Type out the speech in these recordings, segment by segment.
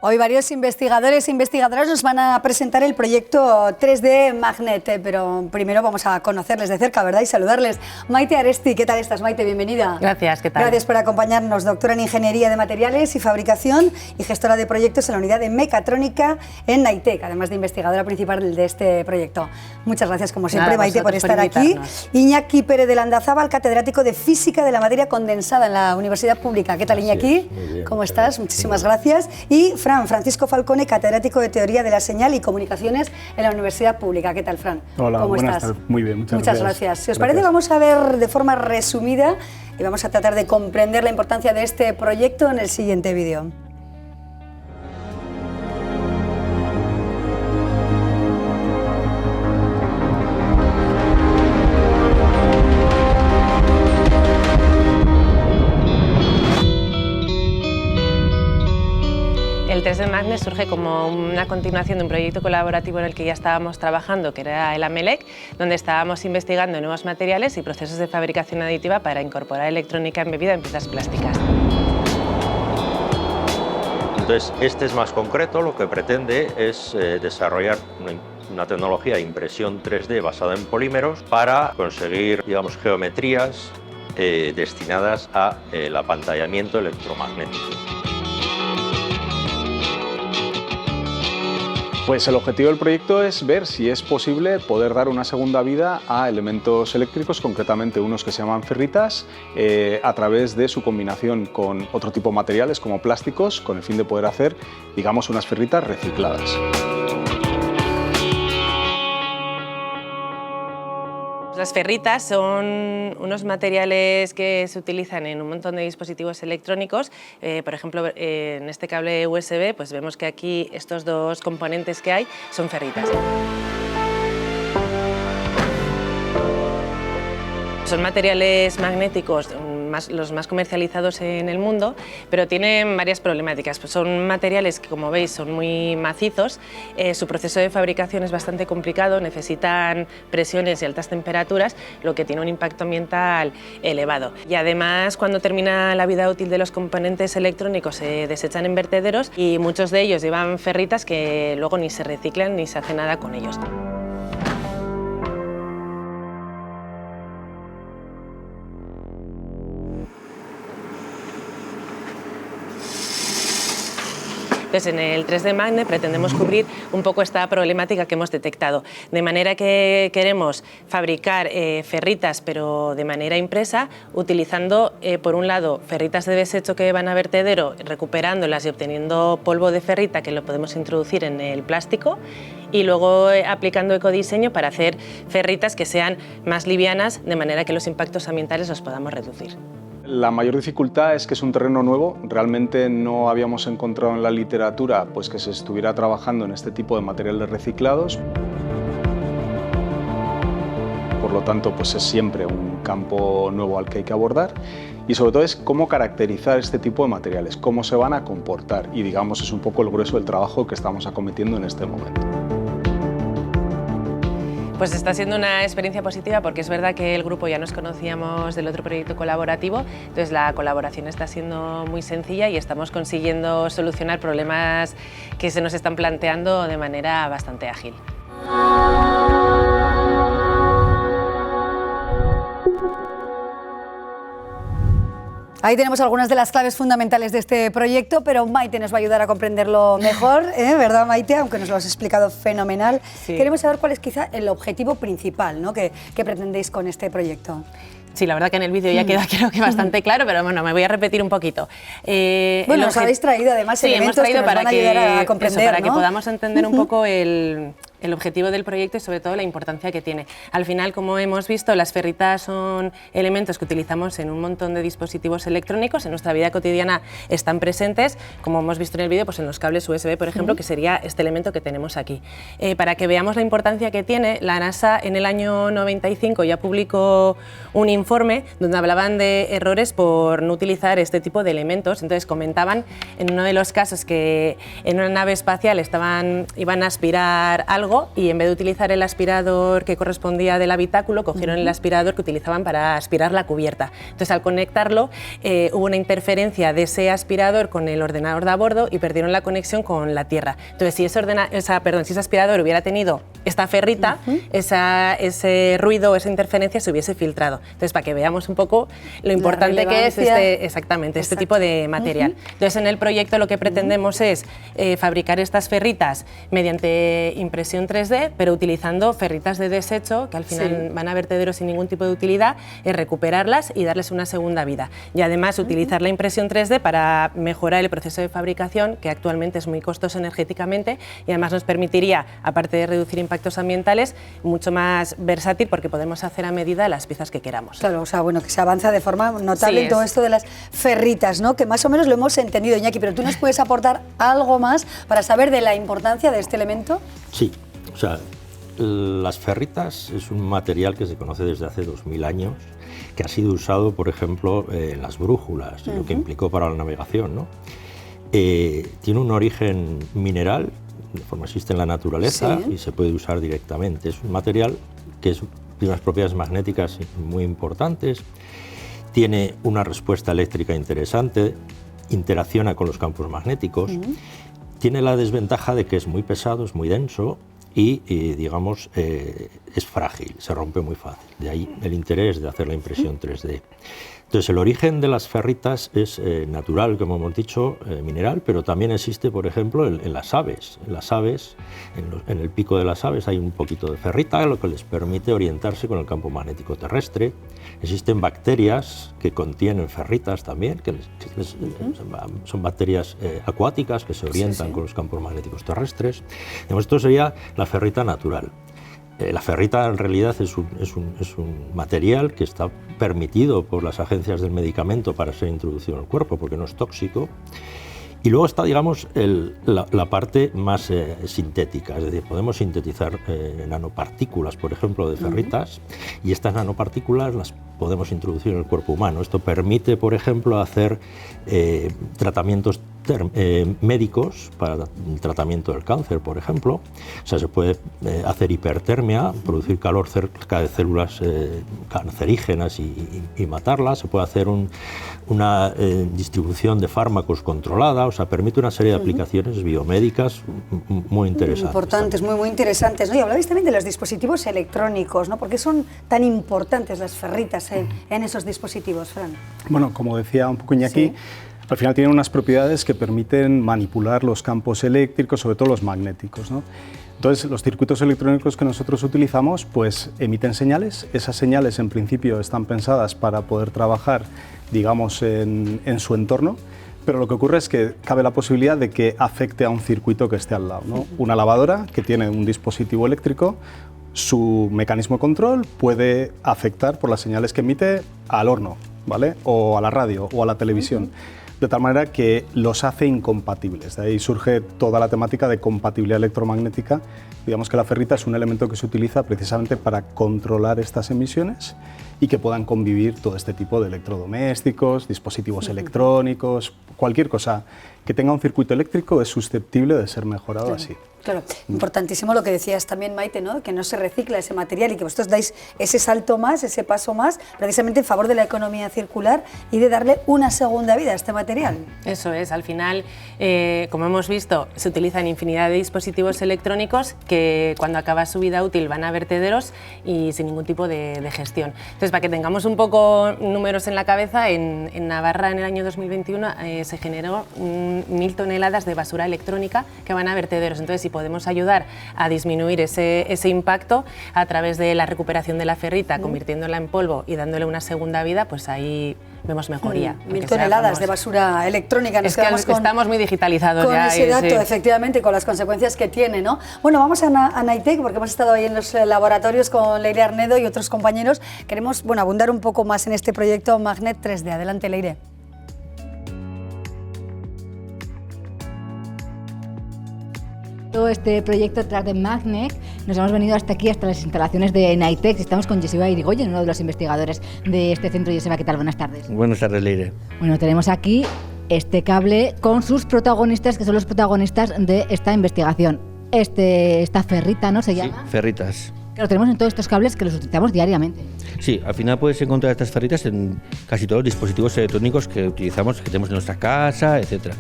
Hoy varios investigadores e investigadoras nos van a presentar el proyecto 3D Magnet, pero primero vamos a conocerles de cerca, ¿verdad? Y saludarles. Maite Aresti, ¿qué tal estás, Maite? Bienvenida. Gracias, ¿qué tal? Gracias por acompañarnos, doctora en Ingeniería de Materiales y Fabricación y gestora de proyectos en la unidad de Mecatrónica en Naitec, además de investigadora principal de este proyecto. Muchas gracias, como siempre, Maite, por estar aquí. Iñaki Pérez de Landazábal, catedrático de Física de la Materia Condensada en la Universidad Pública. ¿Qué tal, Iñaki? Muy bien. ¿Cómo estás? Muchísimas gracias. Y Francisco Falcone, catedrático de Teoría de la Señal y Comunicaciones en la Universidad Pública. ¿Qué tal, Fran? Hola, ¿Cómo buenas estás? tardes. Muy bien, muchas gracias. Si os parece, vamos a ver de forma resumida y vamos a tratar de comprender la importancia de este proyecto en el siguiente vídeo. El 3D Magnet surge como una continuación de un proyecto colaborativo en el que ya estábamos trabajando, que era el AMELEC, donde estábamos investigando nuevos materiales y procesos de fabricación aditiva para incorporar electrónica embebida en piezas plásticas. Entonces, este es más concreto, lo que pretende es desarrollar una tecnología de impresión 3D basada en polímeros para conseguir, digamos, geometrías destinadas al apantallamiento electromagnético. Pues el objetivo del proyecto es ver si es posible poder dar una segunda vida a elementos eléctricos, concretamente unos que se llaman ferritas, a través de su combinación con otro tipo de materiales como plásticos, con el fin de poder hacer, digamos, unas ferritas recicladas. Las ferritas son unos materiales que se utilizan en un montón de dispositivos electrónicos. Por ejemplo, en este cable USB, pues vemos que aquí estos dos componentes que hay son ferritas. Son materiales magnéticos, los más comercializados en el mundo, pero tienen varias problemáticas. Pues son materiales que, como veis, son muy macizos, su proceso de fabricación es bastante complicado, necesitan presiones y altas temperaturas, lo que tiene un impacto ambiental elevado. Y además, cuando termina la vida útil de los componentes electrónicos, se desechan en vertederos y muchos de ellos llevan ferritas que luego ni se reciclan ni se hace nada con ellos. Entonces, en el 3D Magnet pretendemos cubrir un poco esta problemática que hemos detectado, de manera que queremos fabricar ferritas, pero de manera impresa, utilizando, por un lado, ferritas de desecho que van a vertedero, recuperándolas y obteniendo polvo de ferrita que lo podemos introducir en el plástico, y luego aplicando ecodiseño para hacer ferritas que sean más livianas, de manera que los impactos ambientales los podamos reducir. La mayor dificultad es que es un terreno nuevo, realmente no habíamos encontrado en la literatura pues, que se estuviera trabajando en este tipo de materiales reciclados. Por lo tanto, pues es siempre un campo nuevo al que hay que abordar y sobre todo es cómo caracterizar este tipo de materiales, cómo se van a comportar y digamos es un poco el grueso del trabajo que estamos acometiendo en este momento. Pues está siendo una experiencia positiva porque es verdad que el grupo ya nos conocíamos del otro proyecto colaborativo, entonces la colaboración está siendo muy sencilla y estamos consiguiendo solucionar problemas que se nos están planteando de manera bastante ágil. Ahí tenemos algunas de las claves fundamentales de este proyecto, pero Maite nos va a ayudar a comprenderlo mejor, ¿verdad, Maite? Aunque nos lo has explicado fenomenal. Sí. Queremos saber cuál es quizá el objetivo principal, ¿no? que pretendéis con este proyecto. Sí, la verdad que en el vídeo ya queda creo que bastante claro, pero bueno, me voy a repetir un poquito. Bueno, os habéis traído además elementos que nos van a ayudar a comprender, eso, para ¿no? que podamos entender un poco el objetivo del proyecto y sobre todo la importancia que tiene. Al final, como hemos visto, las ferritas son elementos que utilizamos en un montón de dispositivos electrónicos, en nuestra vida cotidiana están presentes, como hemos visto en el vídeo, pues en los cables USB, por ejemplo, que sería este elemento que tenemos aquí. Para que veamos la importancia que tiene, la NASA en el año 95 ya publicó un informe donde hablaban de errores por no utilizar este tipo de elementos. Entonces comentaban en uno de los casos que en una nave espacial iban a aspirar algo luego, y en vez de utilizar el aspirador que correspondía del habitáculo, cogieron el aspirador que utilizaban para aspirar la cubierta. Entonces, al conectarlo, hubo una interferencia de ese aspirador con el ordenador de a bordo y perdieron la conexión con la tierra. Entonces, si ese aspirador hubiera tenido esta ferrita, ese ruido, esa interferencia se hubiese filtrado. Entonces, para que veamos un poco lo importante que es este tipo de material. Entonces, en el proyecto lo que pretendemos es fabricar estas ferritas mediante impresión 3D, pero utilizando ferritas de desecho, que al final van a vertederos sin ningún tipo de utilidad, recuperarlas y darles una segunda vida. Y además utilizar la impresión 3D para mejorar el proceso de fabricación, que actualmente es muy costoso energéticamente, y además nos permitiría, aparte de reducir impactos ambientales, mucho más versátil, porque podemos hacer a medida las piezas que queramos. Claro, o sea, bueno, que se avanza de forma notable en todo esto de las ferritas, ¿no? Que más o menos lo hemos entendido, Iñaki, pero ¿tú nos puedes aportar algo más para saber de la importancia de este elemento? Sí, o sea, las ferritas es un material que se conoce desde hace 2000 años, que ha sido usado, por ejemplo, en las brújulas, lo que implicó para la navegación, ¿no? Tiene un origen mineral, de forma existe en la naturaleza y se puede usar directamente. Es un material que tiene unas propiedades magnéticas muy importantes, tiene una respuesta eléctrica interesante, interacciona con los campos magnéticos, tiene la desventaja de que es muy pesado, es muy denso y digamos, es frágil, se rompe muy fácil. De ahí el interés de hacer la impresión 3D. Entonces, el origen de las ferritas es natural, como hemos dicho, mineral, pero también existe, por ejemplo, en las aves. En las aves, en el pico de las aves hay un poquito de ferrita, lo que les permite orientarse con el campo magnético terrestre. Existen bacterias que contienen ferritas también, que son bacterias acuáticas que se orientan con los campos magnéticos terrestres. Esto sería la ferrita natural. La ferrita en realidad es un material que está permitido por las agencias del medicamento para ser introducido en el cuerpo porque no es tóxico. Y luego está, digamos, la parte más sintética, es decir, podemos sintetizar nanopartículas, por ejemplo, de ferritas, y estas nanopartículas las podemos introducir en el cuerpo humano. Esto permite, por ejemplo, hacer tratamientos médicos para el tratamiento del cáncer, por ejemplo. O sea, se puede hacer hipertermia, producir calor cerca de células cancerígenas y matarlas. Se puede hacer una distribución de fármacos controlada. O sea, permite una serie de aplicaciones biomédicas muy interesantes. Importantes, muy interesantes, ¿no? Y hablabais también de los dispositivos electrónicos, ¿no? ¿Por qué son tan importantes las ferritas en esos dispositivos, Fran? Bueno, como decía un poco Iñaki, al final tienen unas propiedades que permiten manipular los campos eléctricos, sobre todo los magnéticos, ¿no? Entonces, los circuitos electrónicos que nosotros utilizamos pues emiten señales. Esas señales en principio están pensadas para poder trabajar, digamos, en su entorno, pero lo que ocurre es que cabe la posibilidad de que afecte a un circuito que esté al lado, ¿no? Una lavadora que tiene un dispositivo eléctrico, su mecanismo de control puede afectar por las señales que emite al horno, ¿vale? O a la radio o a la televisión. De tal manera que los hace incompatibles. De ahí surge toda la temática de compatibilidad electromagnética. Digamos que la ferrita es un elemento que se utiliza precisamente para controlar estas emisiones y que puedan convivir todo este tipo de electrodomésticos, dispositivos electrónicos, cualquier cosa que tenga un circuito eléctrico es susceptible de ser mejorado así. Claro, importantísimo lo que decías también, Maite, ¿no? Que no se recicla ese material y que vosotros dais ese salto más, ese paso más, precisamente en favor de la economía circular y de darle una segunda vida a este material. Eso es, al final, como hemos visto, se utilizan infinidad de dispositivos electrónicos que cuando acaba su vida útil van a vertederos y sin ningún tipo de gestión. Entonces, para que tengamos un poco números en la cabeza, en Navarra en el año 2021 se generó 1.000 toneladas de basura electrónica que van a vertederos. Entonces, si podemos ayudar a disminuir ese impacto a través de la recuperación de la ferrita, convirtiéndola en polvo y dándole una segunda vida, pues ahí vemos mejoría. 1.000 toneladas de basura electrónica. Es que estamos muy digitalizados con ya. Ese dato, efectivamente, con las consecuencias que tiene, ¿no? Bueno, vamos a Naitec, porque hemos estado ahí en los laboratorios con Leire Arnedo y otros compañeros. Queremos, bueno, abundar un poco más en este proyecto Magnet 3D. Adelante, Leire. Todo este proyecto tras de Magnet, nos hemos venido hasta aquí, hasta las instalaciones de Naitec. Estamos con Joseba Irigoyen, uno de los investigadores de este centro. Joseba, ¿qué tal? Buenas tardes. Buenas tardes, Leire. Bueno, tenemos aquí este cable con sus protagonistas, que son los protagonistas de esta investigación. esta ferrita, ¿no? ¿Se llama? Sí, ferritas. Que lo tenemos en todos estos cables que los utilizamos diariamente. Sí, al final puedes encontrar estas ferritas en casi todos los dispositivos electrónicos que utilizamos, que tenemos en nuestra casa, etcétera.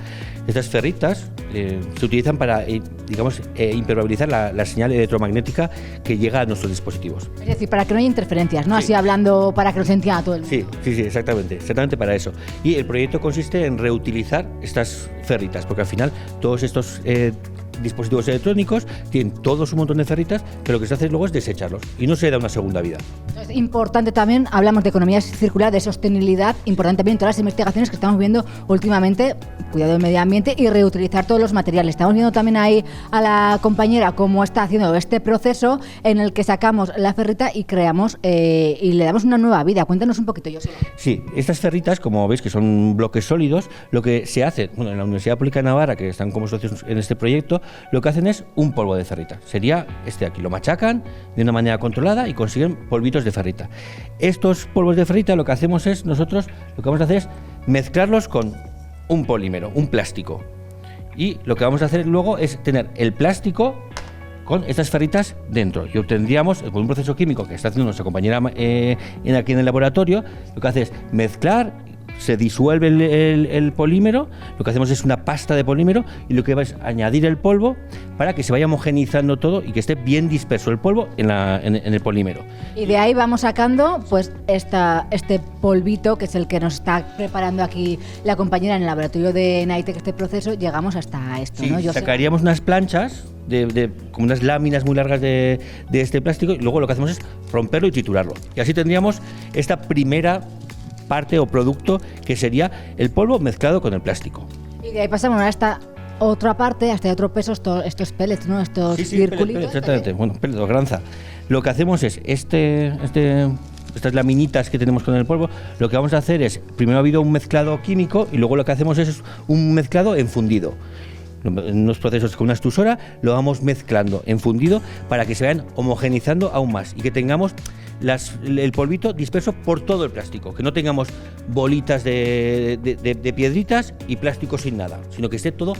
Estas ferritas se utilizan para, impermeabilizar la señal electromagnética que llega a nuestros dispositivos. Es decir, para que no haya interferencias, ¿no? Sí. Así hablando para que nos entienda todo el mundo. Sí, exactamente para eso. Y el proyecto consiste en reutilizar estas ferritas, porque al final todos estos dispositivos electrónicos tienen todos un montón de ferritas, pero lo que se hace luego es desecharlos y no se da una segunda vida. Es importante también, hablamos de economía circular, de sostenibilidad, importante también todas las investigaciones que estamos viendo últimamente, cuidado del medio ambiente y reutilizar todos los materiales. Estamos viendo también ahí a la compañera cómo está haciendo este proceso en el que sacamos la ferrita y creamos y le damos una nueva vida. Cuéntanos un poquito, Joseba. Sí, estas ferritas, como veis que son bloques sólidos, lo que se hace, en la Universidad Pública de Navarra, que están como socios en este proyecto, lo que hacen es un polvo de ferrita. Sería este aquí, lo machacan de una manera controlada y consiguen polvitos de ferrita. Estos polvos de ferrita lo que hacemos es, nosotros lo que vamos a hacer es mezclarlos con un polímero, un plástico. Y lo que vamos a hacer luego es tener el plástico con estas ferritas dentro. Y obtendríamos, con un proceso químico que está haciendo nuestra compañera aquí en el laboratorio, lo que hace es mezclar, se disuelve el polímero, lo que hacemos es una pasta de polímero y lo que va es añadir el polvo para que se vaya homogeneizando todo y que esté bien disperso el polvo en el polímero. Y de ahí vamos sacando pues este polvito, que es el que nos está preparando aquí la compañera en el laboratorio de NITEC, este proceso, llegamos hasta esto, sí, ¿no? Sacaríamos unas planchas como unas láminas muy largas de este plástico y luego lo que hacemos es romperlo y triturarlo. Y así tendríamos esta primera parte o producto que sería el polvo mezclado con el plástico. Y de ahí pasamos a esta otra parte, hasta otro peso, estos pellets, ¿no? Estos circulitos. Pellets, exactamente, bueno, pellets o granza. Lo que hacemos es estas laminitas que tenemos con el polvo, lo que vamos a hacer es, primero ha habido un mezclado químico y luego lo que hacemos es un mezclado en fundido. En unos procesos con una extrusora lo vamos mezclando en fundido para que se vayan homogenizando aún más y que tengamos el polvito disperso por todo el plástico, que no tengamos bolitas de piedritas y plástico sin nada, sino que esté todo,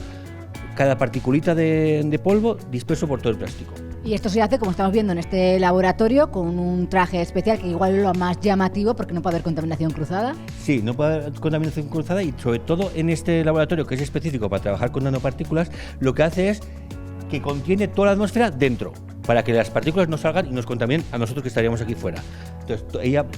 cada particulita de polvo disperso por todo el plástico. Y esto se hace, como estamos viendo en este laboratorio, con un traje especial que igual es lo más llamativo porque no puede haber contaminación cruzada. Sí, no puede haber contaminación cruzada y sobre todo en este laboratorio que es específico para trabajar con nanopartículas, lo que hace es que contiene toda la atmósfera dentro, para que las partículas no salgan y nos contaminen a nosotros que estaríamos aquí fuera. Entonces,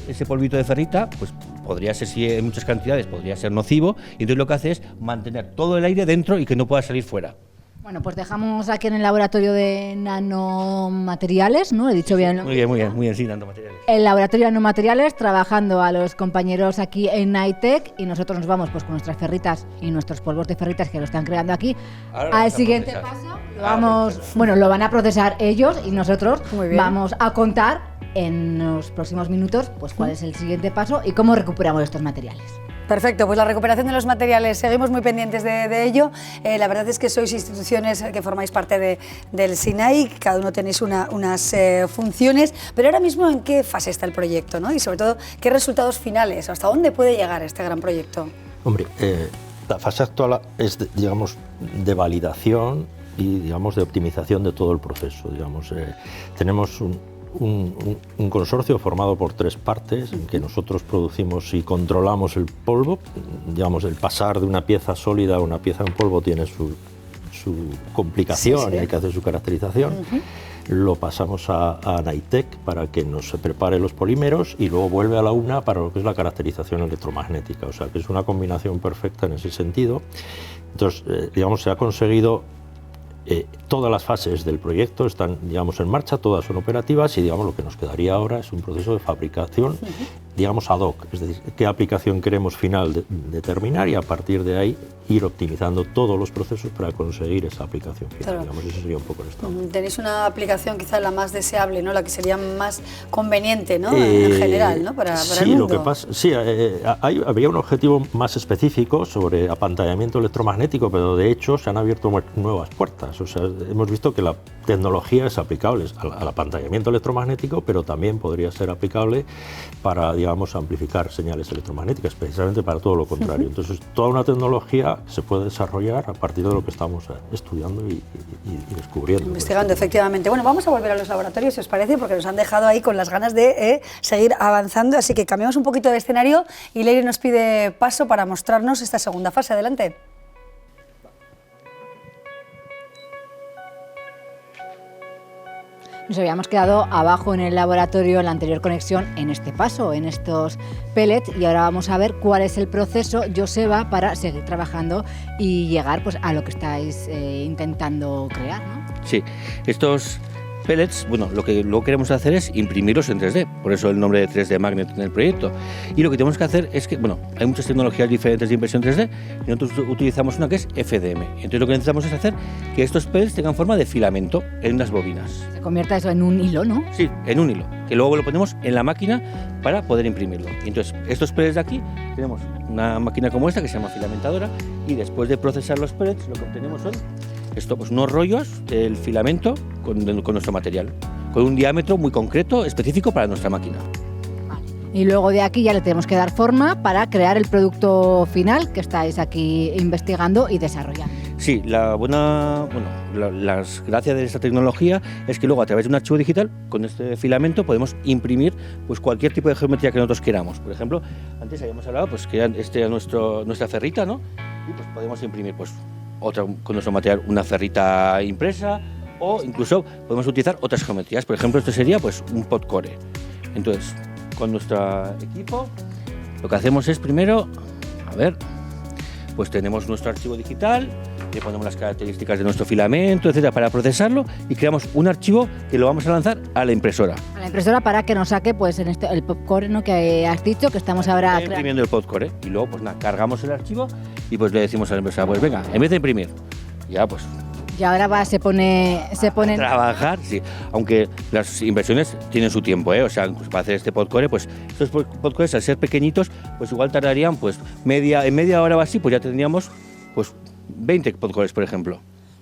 ese polvito de ferrita, pues podría ser, si en muchas cantidades, podría ser nocivo, y entonces lo que hace es mantener todo el aire dentro y que no pueda salir fuera. Bueno, pues dejamos aquí en el laboratorio de nanomateriales, ¿no? He dicho bien, ¿no? Muy bien, sí, nanomateriales. El laboratorio de nanomateriales, trabajando a los compañeros aquí en NITEC, y nosotros nos vamos pues con nuestras ferritas y nuestros polvos de ferritas que lo están creando aquí. Ahora al siguiente paso, lo van a procesar ellos y nosotros vamos a contar en los próximos minutos pues cuál es el siguiente paso y cómo recuperamos estos materiales. Perfecto, pues la recuperación de los materiales, seguimos muy pendientes de ello. La verdad es que sois instituciones que formáis parte del SINAI, cada uno tenéis unas funciones, pero ahora mismo ¿en qué fase está el proyecto, ¿no? Y sobre todo, ¿qué resultados finales? ¿Hasta dónde puede llegar este gran proyecto? Hombre, la fase actual es, de validación y, de optimización de todo el proceso. Tenemos un consorcio formado por 3 partes en que nosotros producimos y controlamos el polvo. El pasar de una pieza sólida a una pieza en polvo tiene su complicación y hay que hacer su caracterización. Lo pasamos a NITEC para que nos prepare los polímeros y luego vuelve a la UNA para lo que es la caracterización electromagnética. O sea, que es una combinación perfecta en ese sentido. Entonces, se ha conseguido. Todas las fases del proyecto están, en marcha, todas son operativas y, lo que nos quedaría ahora es un proceso de fabricación, ad hoc, es decir, qué aplicación queremos final determinar y a partir de ahí ir optimizando todos los procesos para conseguir esa aplicación final. Claro. Eso sería un poco el estado. Tenéis una aplicación quizá la más deseable, ¿no? La que sería más conveniente, ¿no? En general, ¿no? Para el mundo. Lo que pasa, había un objetivo más específico sobre apantallamiento electromagnético, pero de hecho se han abierto nuevas puertas. O sea, hemos visto que la tecnología es aplicable al apantallamiento electromagnético, pero también podría ser aplicable para, amplificar señales electromagnéticas, precisamente para todo lo contrario. Entonces, toda una tecnología se puede desarrollar a partir de lo que estamos estudiando y descubriendo. Investigando, efectivamente. Bueno, vamos a volver a los laboratorios, si os parece, porque nos han dejado ahí con las ganas de seguir avanzando, así que cambiamos un poquito de escenario y Leire nos pide paso para mostrarnos esta segunda fase. Adelante. Nos habíamos quedado abajo en el laboratorio en la anterior conexión en este paso, en estos pellets, y ahora vamos a ver cuál es el proceso, Joseba, para seguir trabajando y llegar pues, a lo que estáis intentando crear, ¿no? Sí, estos pellets, bueno, lo que luego queremos hacer es imprimirlos en 3D, por eso el nombre de 3D Magnet en el proyecto. Y lo que tenemos que hacer es que, bueno, hay muchas tecnologías diferentes de impresión 3D y nosotros utilizamos una que es FDM. Entonces lo que necesitamos es hacer que estos pellets tengan forma de filamento en unas bobinas. Se convierta eso en un hilo, ¿no? Sí, en un hilo, que luego lo ponemos en la máquina para poder imprimirlo. Y entonces, estos pellets de aquí, tenemos una máquina como esta que se llama filamentadora y después de procesar los pellets, lo que obtenemos son esto, pues unos rollos del filamento con nuestro material, con un diámetro muy concreto, específico para nuestra máquina. Y luego de aquí ya le tenemos que dar forma para crear el producto final que estáis aquí investigando y desarrollando. Sí, las gracias de esta tecnología es que luego a través de un archivo digital, con este filamento podemos imprimir pues, cualquier tipo de geometría que nosotros queramos. Por ejemplo, antes habíamos hablado pues, que este era nuestra ferrita, ¿no? Y pues podemos imprimir pues, otra, con nuestro material una ferrita impresa o incluso podemos utilizar otras geometrías. Por ejemplo, esto sería pues, un podcore. Entonces, con nuestro equipo lo que hacemos es primero, pues tenemos nuestro archivo digital, le ponemos las características de nuestro filamento, etcétera, para procesarlo y creamos un archivo que lo vamos a lanzar a la impresora. A la impresora para que nos saque pues en el podcore, ¿no? Que has dicho que estamos ahora imprimiendo el podcore y luego pues nada, cargamos el archivo y pues le decimos a la impresora, pues venga, en vez de imprimir, ya pues. Y ahora se pone a trabajar, sí, aunque las impresiones tienen su tiempo, o sea, para hacer este podcore, pues estos podcores al ser pequeñitos, pues igual tardarían pues en media hora o así, pues ya tendríamos pues 20 podcores, por ejemplo.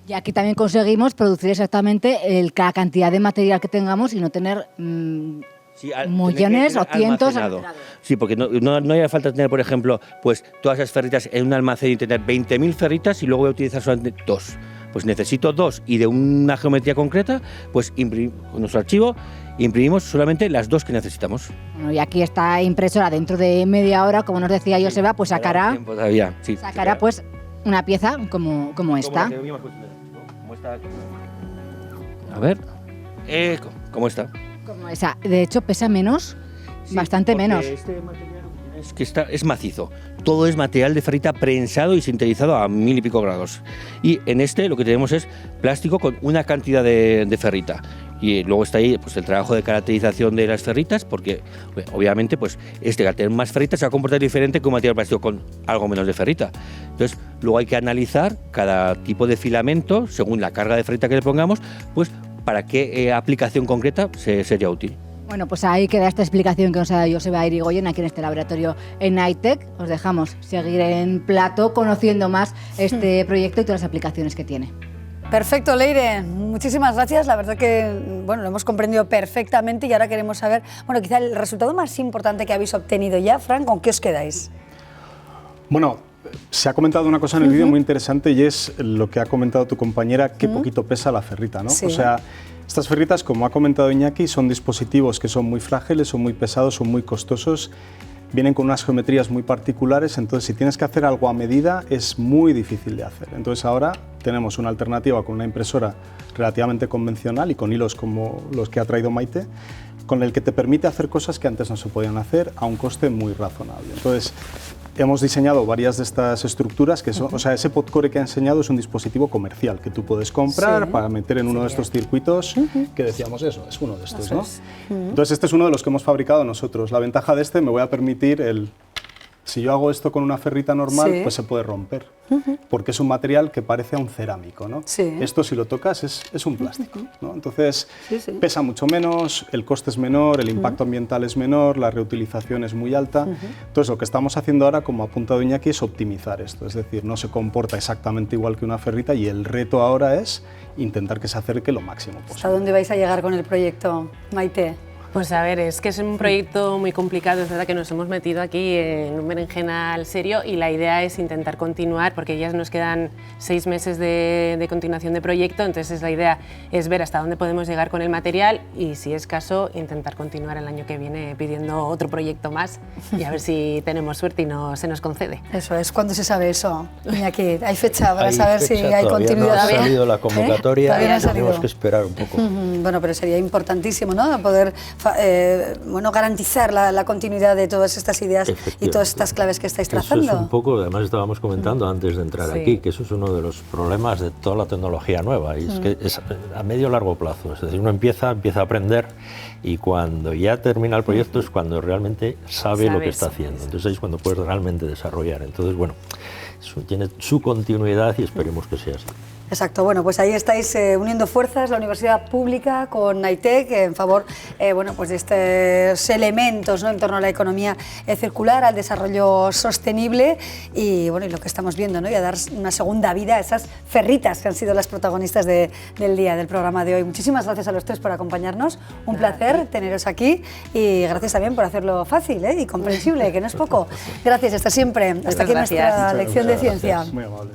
Y aquí también conseguimos producir exactamente la cantidad de material que tengamos y no tener millones o cientos almacenados. Sí, porque no haría falta tener, por ejemplo, pues todas esas ferritas en un almacén y tener 20.000 ferritas y luego voy a utilizar solamente 2. Pues necesito 2 y de una geometría concreta, pues con nuestro archivo imprimimos solamente las 2 que necesitamos. Bueno, y aquí esta impresora dentro de media hora, como nos decía Joseba, pues sacará pues una pieza como esta. Como esta. A ver, ¿cómo está? Como esa. De hecho, pesa menos, bastante menos. Este material es que es macizo. Todo es material de ferrita prensado y sinterizado a 1000 y pico grados. Y en este lo que tenemos es plástico con una cantidad de ferrita. Y luego está ahí pues, el trabajo de caracterización de las ferritas, porque obviamente pues, al tener más ferritas se va a comportar diferente que un material plástico con algo menos de ferrita. Entonces luego hay que analizar cada tipo de filamento según la carga de ferrita que le pongamos, pues para qué aplicación concreta sería útil. Bueno, pues ahí queda esta explicación que nos ha dado Joseba Irigoyen aquí en este laboratorio en Nitec. Os dejamos seguir en plato conociendo más este proyecto y todas las aplicaciones que tiene. Perfecto, Leire, muchísimas gracias. La verdad que lo hemos comprendido perfectamente y ahora queremos saber, quizá el resultado más importante que habéis obtenido ya. Fran, ¿con qué os quedáis? Bueno, se ha comentado una cosa en el vídeo muy interesante y es lo que ha comentado tu compañera, qué poquito pesa la ferrita, ¿no? Sí. O sea, estas ferritas, como ha comentado Iñaki, son dispositivos que son muy frágiles, son muy pesados, son muy costosos, vienen con unas geometrías muy particulares, entonces si tienes que hacer algo a medida es muy difícil de hacer. Entonces ahora tenemos una alternativa con una impresora relativamente convencional y con hilos como los que ha traído Maite, con el que te permite hacer cosas que antes no se podían hacer a un coste muy razonable. Entonces, hemos diseñado varias de estas estructuras que son, o sea, ese podcore que ha enseñado es un dispositivo comercial que tú puedes comprar para meter en uno de estos circuitos que decíamos es uno de estos, ¿no? Entonces, este es uno de los que hemos fabricado nosotros. La ventaja de este me voy a permitir si yo hago esto con una ferrita normal, pues se puede romper, porque es un material que parece a un cerámico, ¿no? Esto si lo tocas es un plástico, ¿no? Entonces pesa mucho menos, el coste es menor, el impacto ambiental es menor, la reutilización es muy alta. Entonces lo que estamos haciendo ahora, como ha apuntado Iñaki, es optimizar esto, es decir, no se comporta exactamente igual que una ferrita y el reto ahora es intentar que se acerque lo máximo posible. ¿Hasta dónde vais a llegar con el proyecto, Maite? Pues a ver, es que es un proyecto muy complicado, es verdad que nos hemos metido aquí en un berenjenal serio y la idea es intentar continuar porque ya nos quedan 6 meses de continuación de proyecto, entonces la idea es ver hasta dónde podemos llegar con el material y si es caso intentar continuar el año que viene pidiendo otro proyecto más y a ver si tenemos suerte y no se nos concede. Eso es, ¿cuándo se sabe eso? Iñaki, ¿hay fecha para Hay saber fecha, si hay continuidad? No ha salido la convocatoria, Todavía no ha salido. tenemos que esperar un poco. Bueno, pero sería importantísimo, ¿no? Poder bueno, garantizar la continuidad de todas estas ideas y todas estas claves que estáis trazando. Eso es un poco, además estábamos comentando antes de entrar aquí, que eso es uno de los problemas de toda la tecnología nueva, y es que es a medio largo plazo, es decir, uno empieza a aprender y cuando ya termina el proyecto es cuando realmente sabe lo que está haciendo, entonces ahí es cuando puedes realmente desarrollar, entonces bueno, eso tiene su continuidad y esperemos que sea así. Exacto, bueno, pues ahí estáis uniendo fuerzas, la Universidad Pública con NAITEC en favor bueno, pues de estos elementos, ¿no?, en torno a la economía circular, al desarrollo sostenible y, bueno, y lo que estamos viendo, ¿no?, y a dar una segunda vida a esas ferritas que han sido las protagonistas del día, del programa de hoy. Muchísimas gracias a los tres por acompañarnos, un placer teneros aquí y gracias también por hacerlo fácil y comprensible, que no es poco. Gracias, hasta siempre. Hasta aquí nuestra lección de ciencia. Muy amable.